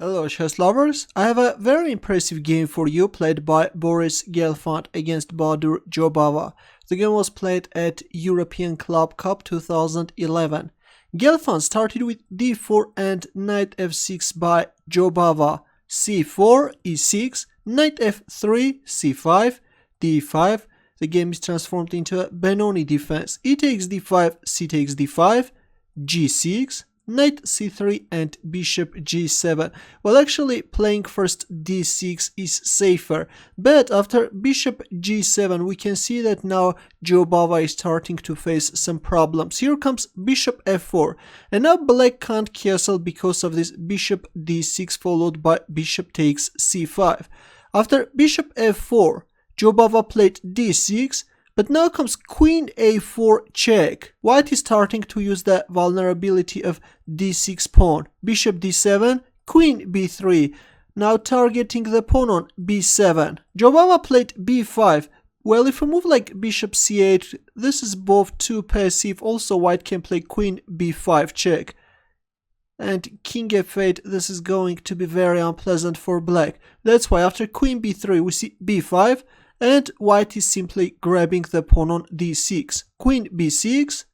Hello chess lovers, I have a very impressive game for you played by Boris Gelfand against Baadur Jobava. The game was played at European Club Cup 2011. Gelfand started with d4 and knight f6 by Jobava, c4, e6, knight f3, c5, d5. The game is transformed into a Benoni defense, e takes d5, c takes d5, g6, knight c3 and bishop g7. Well, actually playing first d6 is safer, but after bishop g7 we can see that now Jobava is starting to face some problems. Here comes bishop f4, and now black can't castle because of this bishop d6 followed by bishop takes c5. After bishop f4, Jobava played d6, but now comes queen a4 check. White is starting to use the vulnerability of d6 pawn. Bishop d7, queen b3, now targeting the pawn on b7. Jobava played b5. Well, if we move like bishop c8, this is both too passive. Also, white can play queen b5 check. And king f8, this is going to be very unpleasant for black. That's why after queen b3 we see b5. And white is simply grabbing the pawn on d6. Queen b6,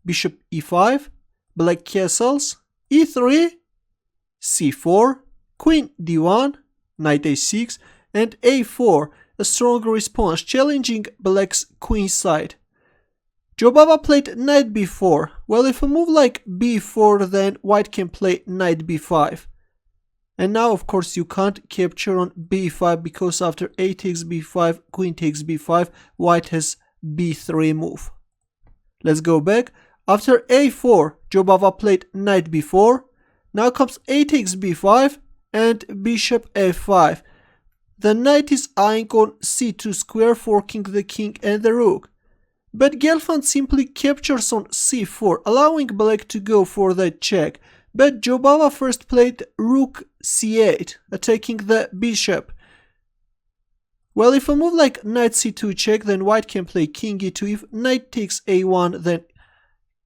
bishop e5, black castles, e3, c4, queen d1, knight a6, and a4, a strong response challenging black's queen side. Jobava played knight b4. Well, if we move like b4, then white can play knight b5. And now, of course, you can't capture on b5 because after a takes b5, queen takes b5, white has b3 move. Let's go back. After a4, Jobava played knight b4. Now comes a takes b5 and bishop f5. The knight is eyeing on c2 square, forking the king and the rook. But Gelfand simply captures on c4, allowing black to go for that check. But Jobava first played rook c8, attacking the bishop. Well, if I move like knight c2 check, then white can play king e2. If knight takes a1, then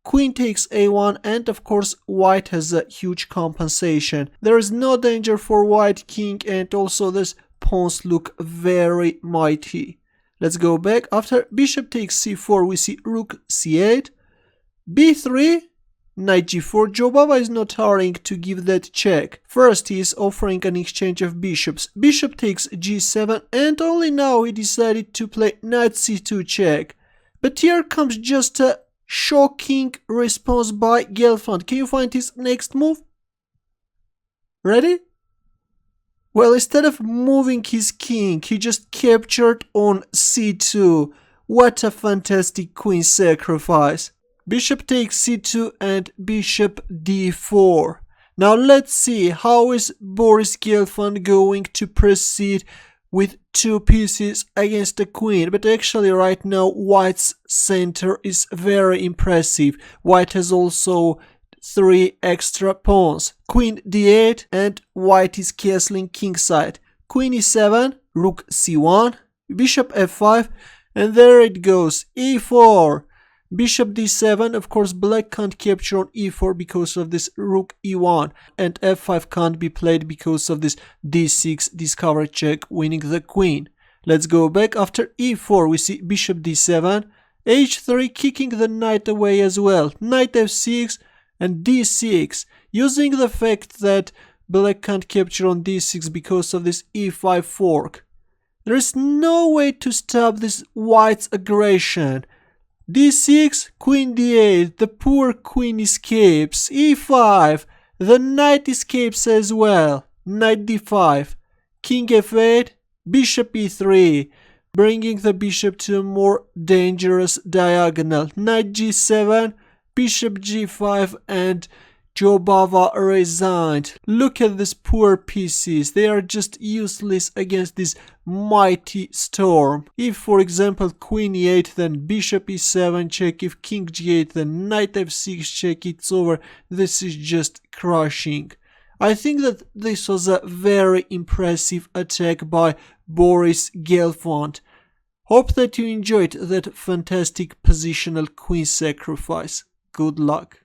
queen takes a1, and of course white has a huge compensation. There is no danger for white king, and also these pawns look very mighty. Let's go back. After bishop takes c4, we see rook c8, b3, knight g4. Jobava is not hurrying to give that check. First he is offering an exchange of bishops. Bishop takes g7, and only now he decided to play knight c2 check. But here comes just a shocking response by Gelfand. Can you find his next move? Ready? Well, instead of moving his king, he just captured on c2. What a fantastic queen sacrifice. Bishop takes c2 and bishop d4. Now let's see how is Boris Gelfand going to proceed with two pieces against the queen. But actually right now white's center is very impressive. White has also 3 extra pawns. Queen d8 and white is castling kingside. Queen e7, rook c1, bishop f5, and there it goes, e4. Bishop d7, of course black can't capture on e4 because of this rook e1, and f5 can't be played because of this d6 discover check winning the queen. Let's go back. After e4 we see bishop d7, h3 kicking the knight away as well, knight f6 and d6, using the fact that black can't capture on d6 because of this e5 fork. There is no way to stop this white's aggression. d6, queen d8, the poor queen escapes. e5, the knight escapes as well. Knight d5, king f8, bishop e3, bringing the bishop to a more dangerous diagonal. Knight g7, bishop g5, and Jobava resigned. Look at these poor pieces, they are just useless against this mighty storm. If for example queen e8, then bishop e7 check, if king g8, then knight f6 check, it's over. This is just crushing. I think that this was a very impressive attack by Boris Gelfand. Hope that you enjoyed that fantastic positional queen sacrifice. Good luck.